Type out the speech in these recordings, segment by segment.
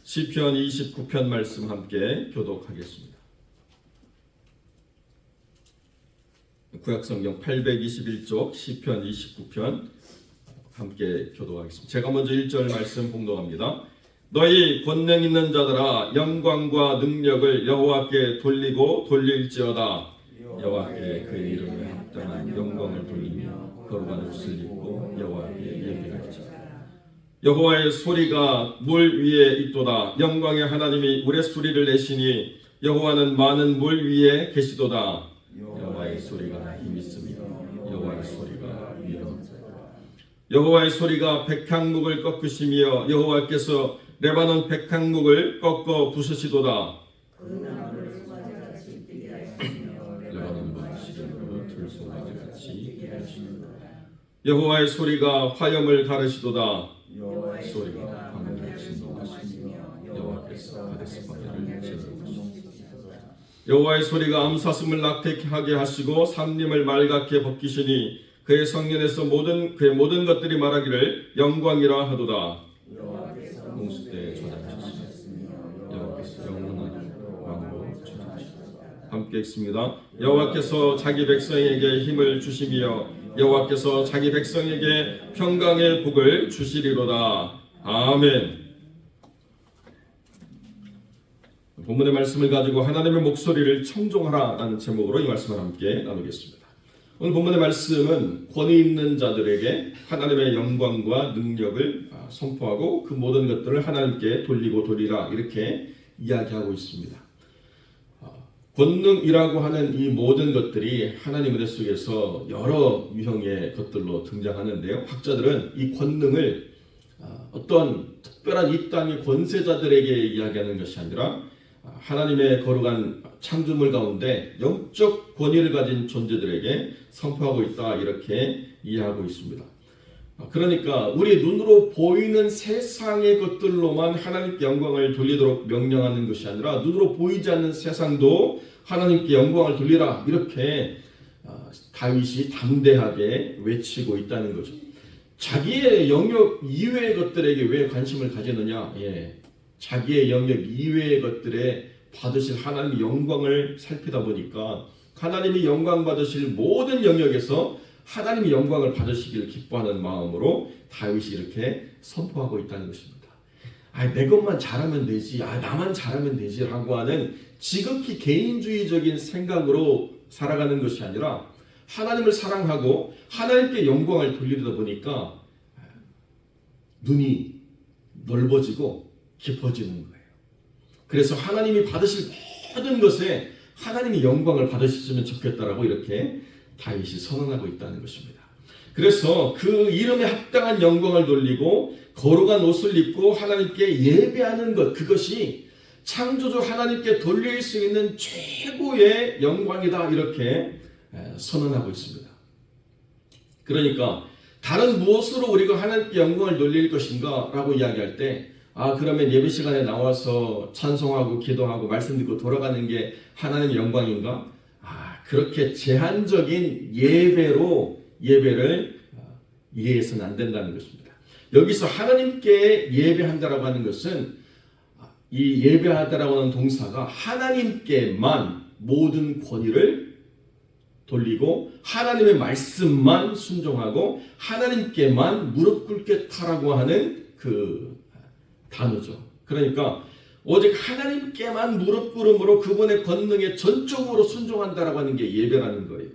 시편 29편 말씀 함께 교독하겠습니다. 구약성경 821쪽 시편 29편 함께 교독하겠습니다. 제가 먼저 1절 말씀 봉독합니다. 너희 권능 있는 자들아 영광과 능력을 여호와께 돌리고 돌릴지어다. 여호와께 그의 이름에 합당한 영광을 돌리며 거룩한 옷을 입고 여호와께 예배할지어다. 여호와의 소리가 물 위에 있도다. 영광의 하나님이 우레소리를 내시니 여호와는 많은 물 위에 계시도다. 여호와의 소리가 힘있으며 여호와의 소리가 위엄하다. 여호와의 소리가 백향목을 꺾으시며 여호와께서 레바논 백향목을 꺾어 부수시도다. 레바논 무시름으로 들소가지같이 일하시도다. 여호와의 소리가 화염을 가르시도다. 여호와의 소리가 광야를 진동하시며 여호와께서 가데스 광야를 진동하시도다. 여호와의 소리가 암사슴을 낙태하게 하시고 삼림을 말갛게 벗기시니 그의 성년에서 그의 모든 것들이 말하기를 영광이라 하도다. 홍수 때에 저장하셨으며 여호와께서 영원한 왕으로 저장하시도다. 함께 읽습니다. 여호와께서 자기 백성에게 힘을 주시며 여호와께서 자기 백성에게 평강의 복을 주시리로다. 아멘. 본문의 말씀을 가지고 하나님의 목소리를 청종하라라는 제목으로 이 말씀을 함께 나누겠습니다. 오늘 본문의 말씀은 권위 있는 자들에게 하나님의 영광과 능력을 선포하고 그 모든 것들을 하나님께 돌리고 돌리라 이렇게 이야기하고 있습니다. 권능이라고 하는 이 모든 것들이 하나님 은혜 속에서 여러 유형의 것들로 등장하는데요. 학자들은 이 권능을 어떤 특별한 이 땅의 권세자들에게 이야기하는 것이 아니라 하나님의 거룩한 창조물 가운데 영적 권위를 가진 존재들에게 선포하고 있다 이렇게 이해하고 있습니다. 그러니까 우리 눈으로 보이는 세상의 것들로만 하나님께 영광을 돌리도록 명령하는 것이 아니라 눈으로 보이지 않는 세상도 하나님께 영광을 돌리라 이렇게 다윗이 담대하게 외치고 있다는 거죠. 자기의 영역 이외의 것들에게 왜 관심을 가지느냐? 자기의 영역 이외의 것들에 받으실 하나님의 영광을 살피다 보니까 하나님이 영광 받으실 모든 영역에서 하나님의 영광을 받으시기를 기뻐하는 마음으로 다윗이 이렇게 선포하고 있다는 것입니다. 내 것만 잘하면 되지, 나만 잘하면 되지 라고 하는 지극히 개인주의적인 생각으로 살아가는 것이 아니라 하나님을 사랑하고 하나님께 영광을 돌리다 보니까 눈이 넓어지고 깊어지는 거예요. 그래서 하나님이 받으실 모든 것에 하나님이 영광을 받으셨으면 좋겠다라고 이렇게 다윗이 선언하고 있다는 것입니다. 그래서 그 이름에 합당한 영광을 돌리고 거룩한 옷을 입고 하나님께 예배하는 것, 그것이 창조주 하나님께 돌릴 수 있는 최고의 영광이다 이렇게 선언하고 있습니다. 그러니까 다른 무엇으로 우리가 하나님께 영광을 돌릴 것인가 라고 이야기할 때 그러면 예배 시간에 나와서 찬송하고 기도하고 말씀 듣고 돌아가는 게 하나님의 영광인가? 그렇게 제한적인 예배를 이해해서는 안 된다는 것입니다. 여기서 하나님께 예배한다라고 하는 것은 이 예배하다라고 하는 동사가 하나님께만 모든 권위를 돌리고 하나님의 말씀만 순종하고 하나님께만 무릎 꿇겠다라고 하는 그 단어죠. 그러니까 오직 하나님께만 무릎 꿇음으로 그분의 권능에 전적으로 순종한다라고 하는 게 예배라는 거예요.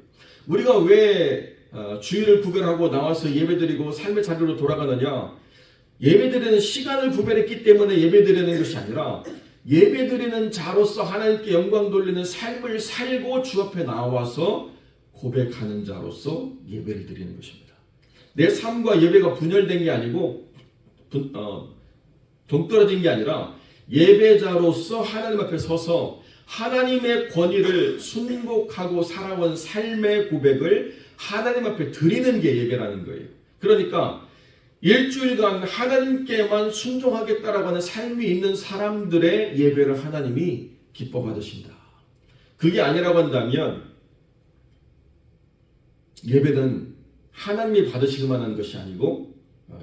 우리가 왜 주일을 구별하고 나와서 예배드리고 삶의 자리로 돌아가느냐? 예배드리는 시간을 구별했기 때문에 예배드리는 것이 아니라 예배드리는 자로서 하나님께 영광 돌리는 삶을 살고 주 앞에 나와서 고백하는 자로서 예배를 드리는 것입니다. 내 삶과 예배가 분열된 게 아니고 동떨어진 게 아니라 예배자로서 하나님 앞에 서서 하나님의 권위를 순복하고 살아온 삶의 고백을 하나님 앞에 드리는 게 예배라는 거예요. 그러니까 일주일간 하나님께만 순종하겠다라고 하는 삶이 있는 사람들의 예배를 하나님이 기뻐 받으신다. 그게 아니라고 한다면 예배는 하나님이 받으실 만한 것이 아니고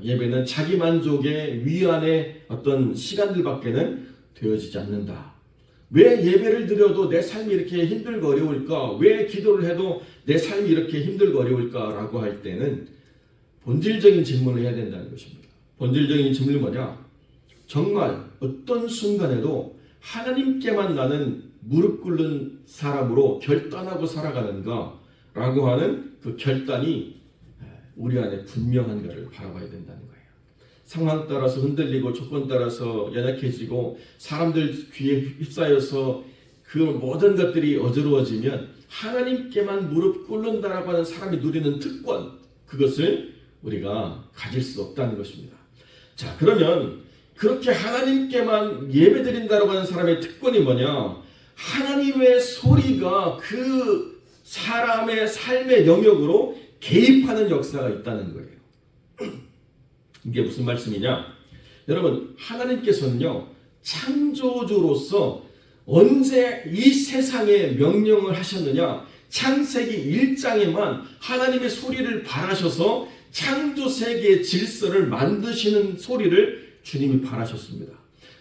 예배는 자기 만족의 위안의 어떤 시간들밖에는 되어지지 않는다. 왜 예배를 드려도 내 삶이 이렇게 힘들고 어려울까? 왜 기도를 해도 내 삶이 이렇게 힘들고 어려울까? 라고 할 때는 본질적인 질문을 해야 된다는 것입니다. 본질적인 질문이 뭐냐? 정말 어떤 순간에도 하나님께만 나는 무릎 꿇는 사람으로 결단하고 살아가는가? 라고 하는 그 결단이 우리 안에 분명한가를 바라봐야 된다는 거예요. 상황 따라서 흔들리고 조건 따라서 연약해지고 사람들 귀에 휩싸여서 그 모든 것들이 어지러워지면 하나님께만 무릎 꿇는다라고 하는 사람이 누리는 특권, 그것을 우리가 가질 수 없다는 것입니다. 자, 그러면 그렇게 하나님께만 예배드린다라고 하는 사람의 특권이 뭐냐? 하나님의 소리가 그 사람의 삶의 영역으로 개입하는 역사가 있다는 거예요. 이게 무슨 말씀이냐? 여러분, 하나님께서는요, 창조주로서 언제 이 세상에 명령을 하셨느냐? 창세기 1장에만 하나님의 소리를 발하셔서 창조 세계의 질서를 만드시는 소리를 주님이 발하셨습니다.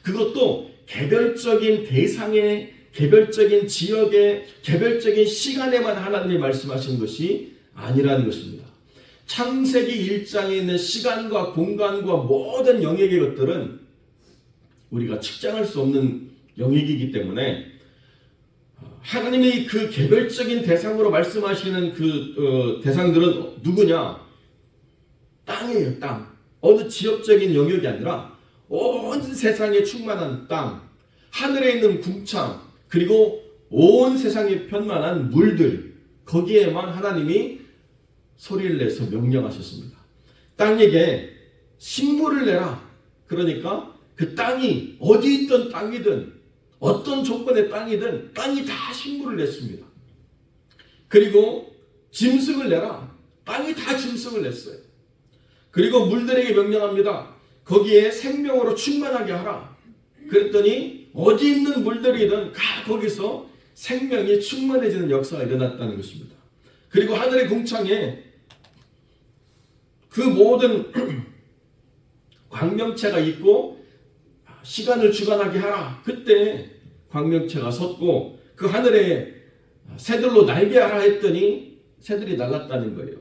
그것도 개별적인 대상의, 개별적인 지역의, 개별적인 시간에만 하나님이 말씀하시는 것이 아니라는 것입니다. 창세기 1장에 있는 시간과 공간과 모든 영역의 것들은 우리가 측량할 수 없는 영역이기 때문에 하나님이 그 개별적인 대상으로 말씀하시는 그 대상들은 누구냐? 땅이에요, 땅. 어느 지역적인 영역이 아니라 온 세상에 충만한 땅, 하늘에 있는 궁창, 그리고 온 세상에 편만한 물들, 거기에만 하나님이 소리를 내서 명령하셨습니다. 땅에게 식물을 내라. 그러니까 그 땅이 어디 있던 땅이든 어떤 조건의 땅이든 땅이 다 식물을 냈습니다. 그리고 짐승을 내라. 땅이 다 짐승을 냈어요. 그리고 물들에게 명령합니다. 거기에 생명으로 충만하게 하라. 그랬더니 어디 있는 물들이든 다 거기서 생명이 충만해지는 역사가 일어났다는 것입니다. 그리고 하늘의 궁창에 그 모든 광명체가 있고 시간을 주관하게 하라. 그때 광명체가 섰고 그 하늘에 새들로 날게하라 했더니 새들이 날았다는 거예요.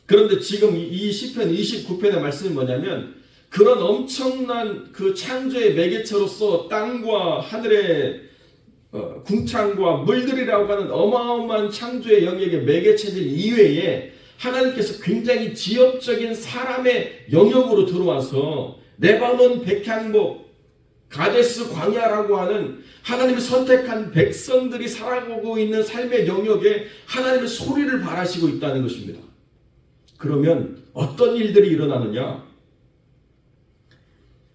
그런데 지금 이 시편 29편의 말씀이 뭐냐면 그런 엄청난 그 창조의 매개체로서 땅과 하늘의 궁창과 물들이라고 하는 어마어마한 창조의 영역의 매개체들 이외에 하나님께서 굉장히 지역적인 사람의 영역으로 들어와서 레바논 백향목, 가데스 광야라고 하는 하나님이 선택한 백성들이 살아가고 있는 삶의 영역에 하나님의 소리를 발하시고 있다는 것입니다. 그러면 어떤 일들이 일어나느냐?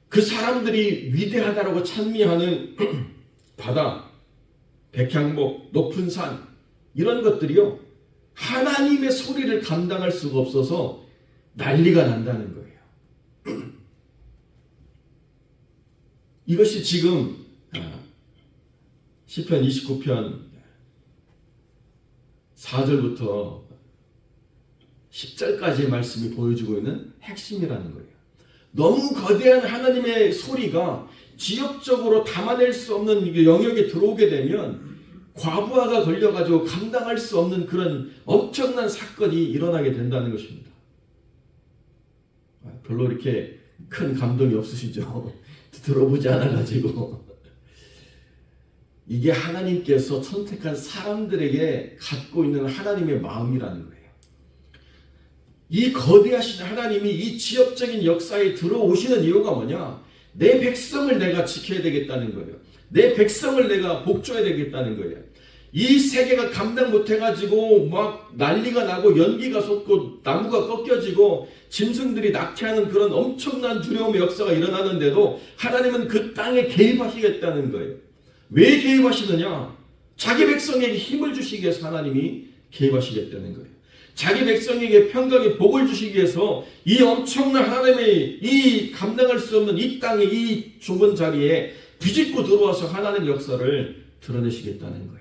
그 사람들이 위대하다라고 찬미하는 바다, 백향목, 높은 산, 이런 것들이요, 하나님의 소리를 감당할 수가 없어서 난리가 난다는 거예요. 이것이 지금 시편 29편 4절부터 10절까지의 말씀이 보여주고 있는 핵심이라는 거예요. 너무 거대한 하나님의 소리가 지역적으로 담아낼 수 없는 영역에 들어오게 되면 과부하가 걸려가지고 감당할 수 없는 그런 엄청난 사건이 일어나게 된다는 것입니다. 별로 이렇게 큰 감동이 없으시죠? 들어보지 않아가지고. 이게 하나님께서 선택한 사람들에게 갖고 있는 하나님의 마음이라는 거예요. 이 거대하신 하나님이 이 지역적인 역사에 들어오시는 이유가 뭐냐? 내 백성을 내가 지켜야 되겠다는 거예요. 내 백성을 내가 복줘야 되겠다는 거예요. 이 세계가 감당 못해가지고 막 난리가 나고 연기가 솟고 나무가 꺾여지고 짐승들이 낙태하는 그런 엄청난 두려움의 역사가 일어나는데도 하나님은 그 땅에 개입하시겠다는 거예요. 왜 개입하시느냐? 자기 백성에게 힘을 주시기 위해서 하나님이 개입하시겠다는 거예요. 자기 백성에게 평강의 복을 주시기 위해서 이 엄청난 하나님의 이 감당할 수 없는 이 땅의 이 좁은 자리에 비집고 들어와서 하나님의 역사를 드러내시겠다는 거예요.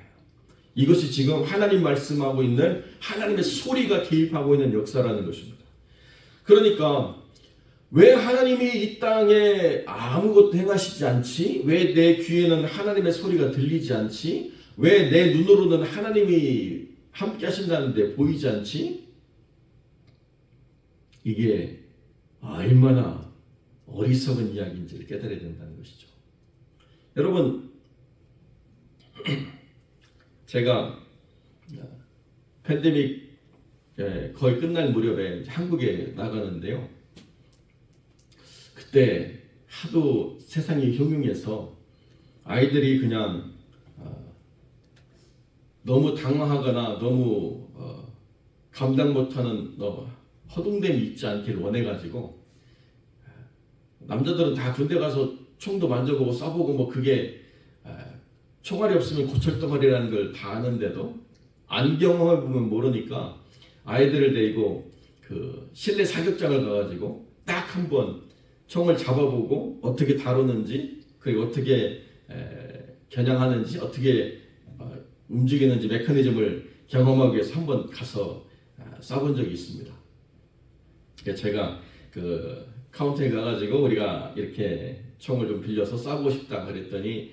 이것이 지금 하나님 말씀하고 있는 하나님의 소리가 개입하고 있는 역사라는 것입니다. 그러니까 왜 하나님이 이 땅에 아무것도 행하시지 않지? 왜 내 귀에는 하나님의 소리가 들리지 않지? 왜 내 눈으로는 하나님이 함께 하신다는데 보이지 않지? 이게 얼마나 어리석은 이야기인지를 깨달아야 된다는 것이죠. 여러분, 제가 팬데믹 거의 끝날 무렵에 한국에 나가는데요. 그때 하도 세상이 흉흉해서 아이들이 그냥 너무 당황하거나 너무 감당 못하는 허둥됨이 있지 않기를 원해가지고, 남자들은 다 군대 가서 총도 만져보고 쏴보고 뭐 그게 총알이 없으면 고철덩어리라는 걸 다 아는데도 안 경험해보면 모르니까 아이들을 데리고 그 실내 사격장을 가가지고 딱 한 번 총을 잡아보고 어떻게 다루는지, 그리고 어떻게 겨냥하는지, 어떻게 움직이는지 메커니즘을 경험하기 위해서 한 번 가서 쏴본 적이 있습니다. 그러니까 제가 그 카운터에 가가지고 우리가 이렇게 총을 좀 빌려서 쏴보고 싶다 그랬더니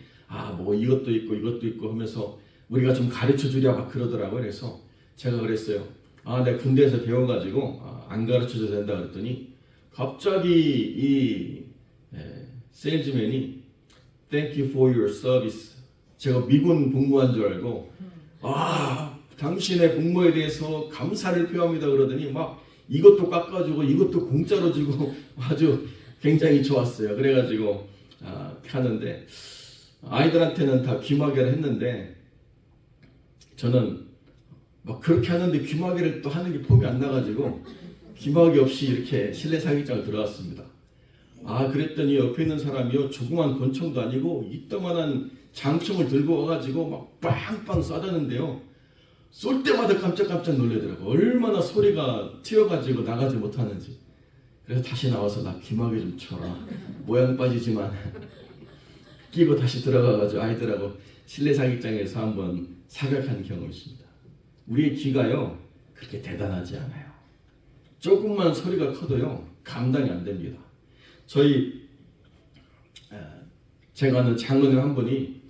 뭐 이것도 있고 이것도 있고 하면서 우리가 좀 가르쳐 주랴 막 그러더라고요. 그래서 제가 그랬어요. 내가 군대에서 배워가지고 안 가르쳐 줘도 된다 그랬더니 갑자기 이 세일즈맨이 Thank you for your service. 제가 미군 복무한 줄 알고 당신의 복무에 대해서 감사를 표합니다 그러더니 막 이것도 깎아주고 이것도 공짜로 주고 아주 굉장히 좋았어요. 그래가지고 하는데 아이들한테는 다 귀마개를 했는데 저는 막 그렇게 하는데 귀마개를 또 하는 게 폼이 안 나가지고 귀마개 없이 이렇게 실내 사격장을 들어갔습니다. 그랬더니 옆에 있는 사람이요, 조그만 권총도 아니고 이따만한 장총을 들고 와가지고 막 빵빵 쏴대는데요, 쏠 때마다 깜짝깜짝 놀래더라고. 얼마나 소리가 튀어가지고 나가지 못하는지. 그래서 다시 나와서 나 귀마개 좀 쳐라. 모양 빠지지만 끼고 다시 들어가가지고 아이들하고 실내 사격장에서 한번 사격한 경험이 있습니다. 우리의 귀가요 그렇게 대단하지 않아요. 조금만 소리가 커도요 감당이 안 됩니다. 제가 아는 장로님 한 분이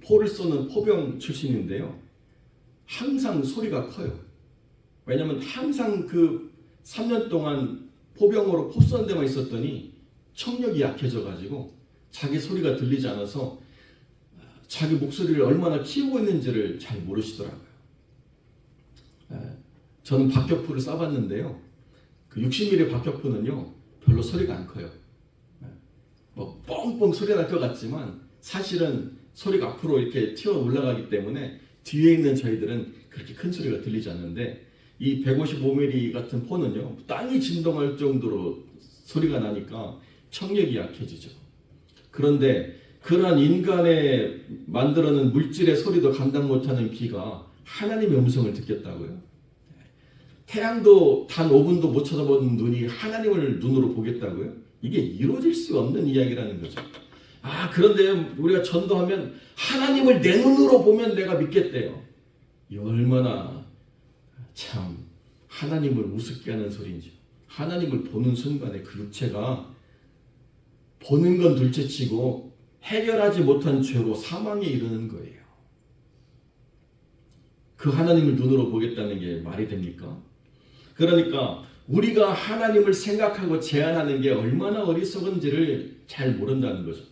포를 쏘는 포병 출신인데요, 항상 소리가 커요. 왜냐면 항상 그 3년 동안 포병으로 포 쏘는 데만 있었더니 청력이 약해져가지고 자기 소리가 들리지 않아서 자기 목소리를 얼마나 키우고 있는지를 잘 모르시더라고요. 저는 박격포를 쏴봤는데요, 그 60mm 박격포는요 별로 소리가 안 커요. 뭐 뻥뻥 소리 날 것 같지만 사실은 소리가 앞으로 이렇게 튀어 올라가기 때문에 뒤에 있는 저희들은 그렇게 큰 소리가 들리지 않는데, 이 155mm 같은 포는요 땅이 진동할 정도로 소리가 나니까 청력이 약해지죠. 그런데 그러한 인간의 만들어낸 물질의 소리도 감당 못하는 귀가 하나님의 음성을 듣겠다고요? 태양도 단 5분도 못 쳐다보는 눈이 하나님을 눈으로 보겠다고요? 이게 이루어질 수 없는 이야기라는 거죠. 그런데 우리가 전도하면 하나님을 내 눈으로 보면 내가 믿겠대요. 이 얼마나 참 하나님을 우습게 하는 소리인지. 하나님을 보는 순간에 그 육체가 보는 건 둘째치고 해결하지 못한 죄로 사망에 이르는 거예요. 그 하나님을 눈으로 보겠다는 게 말이 됩니까? 그러니까 우리가 하나님을 생각하고 제안하는 게 얼마나 어리석은지를 잘 모른다는 거죠.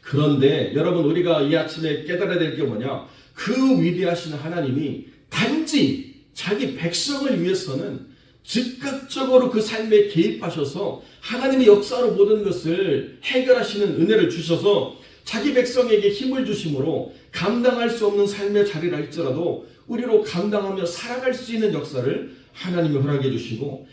그런데 여러분, 우리가 이 아침에 깨달아야 될 게 뭐냐? 그 위대하신 하나님이 단지 자기 백성을 위해서는 즉각적으로 그 삶에 개입하셔서 하나님의 역사로 모든 것을 해결하시는 은혜를 주셔서 자기 백성에게 힘을 주심으로 감당할 수 없는 삶의 자리를 할지라도 우리로 감당하며 살아갈 수 있는 역사를 하나님이 허락해 주시고,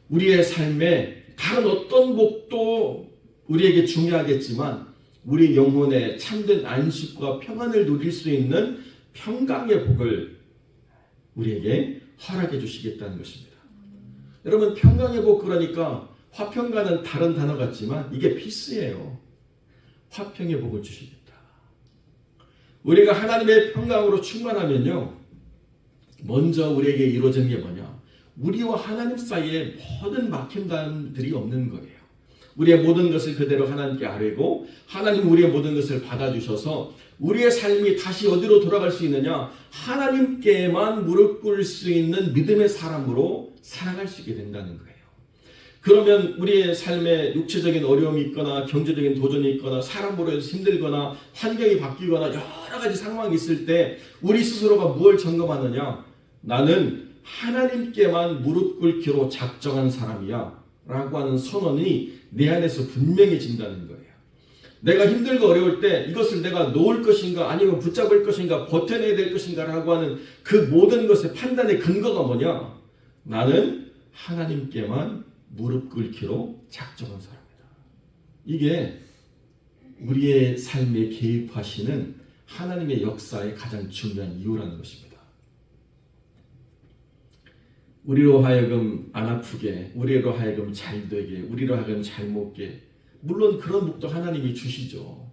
우리의 삶에 다른 어떤 복도 우리에게 중요하겠지만 우리 영혼의 참된 안식과 평안을 누릴 수 있는 평강의 복을 우리에게 허락해 주시겠다는 것입니다. 여러분, 평강의 복, 그러니까 화평과는 다른 단어 같지만 이게 피스예요. 화평의 복을 주시겠다. 우리가 하나님의 평강으로 충만하면요, 먼저 우리에게 이루어지는 게 뭐냐? 우리와 하나님 사이에 모든 막힘단들이 없는 거예요. 우리의 모든 것을 그대로 하나님께 아뢰고 하나님 우리의 모든 것을 받아주셔서 우리의 삶이 다시 어디로 돌아갈 수 있느냐? 하나님께만 무릎 꿇을 수 있는 믿음의 사람으로 살아갈 수 있게 된다는 거예요. 그러면 우리의 삶에 육체적인 어려움이 있거나 경제적인 도전이 있거나 사람으로 해서 힘들거나 환경이 바뀌거나 여러 가지 상황이 있을 때 우리 스스로가 무엇을 점검하느냐? 나는 하나님께만 무릎 꿇기로 작정한 사람이야 라고 하는 선언이 내 안에서 분명해진다는 거예요. 내가 힘들고 어려울 때 이것을 내가 놓을 것인가 아니면 붙잡을 것인가 버텨내야 될 것인가 라고 하는 그 모든 것의 판단의 근거가 뭐냐? 나는 하나님께만 무릎 꿇기로 작정한 사람이다. 이게 우리의 삶에 개입하시는 하나님의 역사의 가장 중요한 이유라는 것입니다. 우리로 하여금 안 아프게, 우리로 하여금 잘 되게, 우리로 하여금 잘 먹게, 물론 그런 복도 하나님이 주시죠.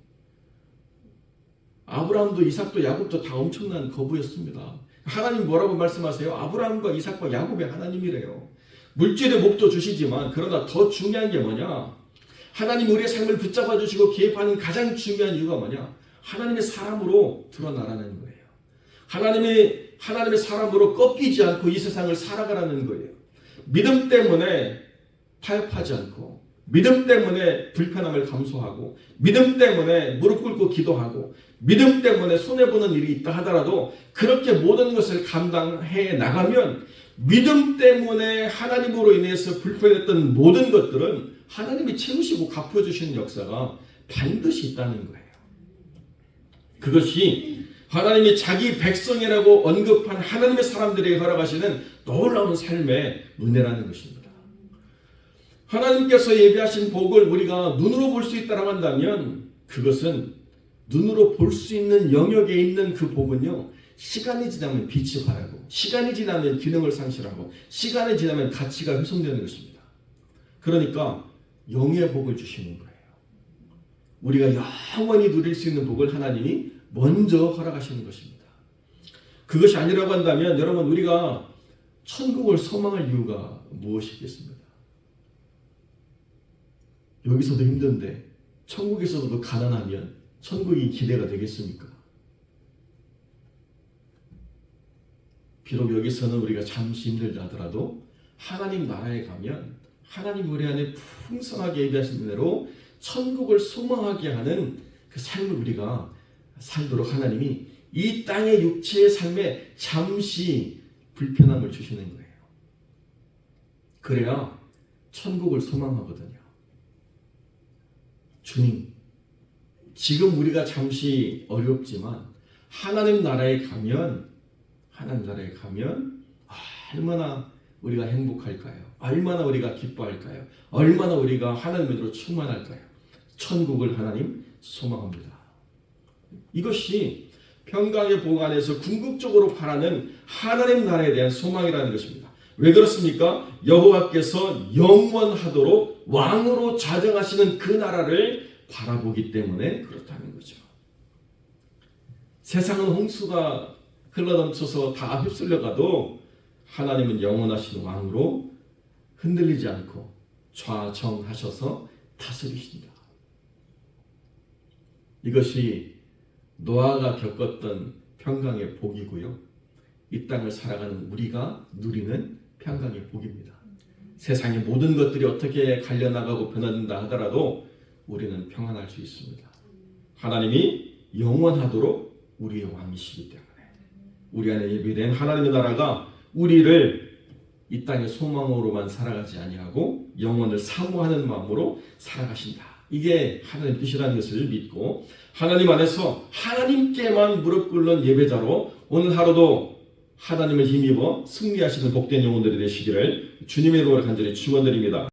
아브라함도 이삭도 야곱도 다 엄청난 거부였습니다. 하나님 뭐라고 말씀하세요? 아브라함과 이삭과 야곱의 하나님이래요. 물질의 복도 주시지만 그러나 더 중요한 게 뭐냐? 하나님 우리의 삶을 붙잡아 주시고 개입하는 가장 중요한 이유가 뭐냐? 하나님의 사람으로 드러나라는 거예요. 하나님의 사람으로 꺾이지 않고 이 세상을 살아가라는 거예요. 믿음 때문에 타협하지 않고, 믿음 때문에 불편함을 감수하고, 믿음 때문에 무릎 꿇고 기도하고, 믿음 때문에 손해보는 일이 있다 하더라도 그렇게 모든 것을 감당해 나가면 믿음 때문에 하나님으로 인해서 불편했던 모든 것들은 하나님이 채우시고 갚아주시는 역사가 반드시 있다는 거예요. 그것이 하나님이 자기 백성이라고 언급한 하나님의 사람들에게 허락하시는 놀라운 삶의 은혜라는 것입니다. 하나님께서 예비하신 복을 우리가 눈으로 볼 수 있다고 한다면 그것은 눈으로 볼 수 있는 영역에 있는 그 복은요, 시간이 지나면 빛이 바라고, 시간이 지나면 기능을 상실하고, 시간이 지나면 가치가 훼손되는 것입니다. 그러니까 영의 복을 주시는 거예요. 우리가 영원히 누릴 수 있는 복을 하나님이 먼저 허락하시는 것입니다. 그것이 아니라고 한다면 여러분, 우리가 천국을 소망할 이유가 무엇이겠습니까? 여기서도 힘든데 천국에서도 가난하면 천국이 기대가 되겠습니까? 비록 여기서는 우리가 잠시 힘들다 하더라도 하나님 나라에 가면 하나님 우리 안에 풍성하게 예비하신 대로 천국을 소망하게 하는 그 삶을 우리가 살도록 하나님이 이 땅의 육체의 삶에 잠시 불편함을 주시는 거예요. 그래야 천국을 소망하거든요. 주님, 지금 우리가 잠시 어렵지만 하나님 나라에 가면 얼마나 우리가 행복할까요? 얼마나 우리가 기뻐할까요? 얼마나 우리가 하나님으로 충만할까요? 천국을 하나님 소망합니다. 이것이 평강의 복 안에서 궁극적으로 바라는 하나님 나라에 대한 소망이라는 것입니다. 왜 그렇습니까? 여호와께서 영원하도록 왕으로 좌정하시는 그 나라를 바라보기 때문에 그렇다는 거죠. 세상은 홍수가 흘러넘쳐서 다 휩쓸려가도 하나님은 영원하신 왕으로 흔들리지 않고 좌정하셔서 다스리신다. 이것이 노아가 겪었던 평강의 복이고요, 이 땅을 살아가는 우리가 누리는 평강의 복입니다. 세상의 모든 것들이 어떻게 갈려나가고 변화된다 하더라도 우리는 평안할 수 있습니다. 하나님이 영원하도록 우리의 왕이시기 때문에 우리 안에 예비된 하나님의 나라가 우리를 이 땅의 소망으로만 살아가지 아니하고 영원을 사모하는 마음으로 살아가신다. 이게 하나님 뜻이라는 것을 믿고 하나님 안에서 하나님께만 무릎 꿇는 예배자로 오늘 하루도 하나님을 힘입어 승리하시는 복된 영혼들이 되시기를 주님의 이름으로 간절히 축원드립니다.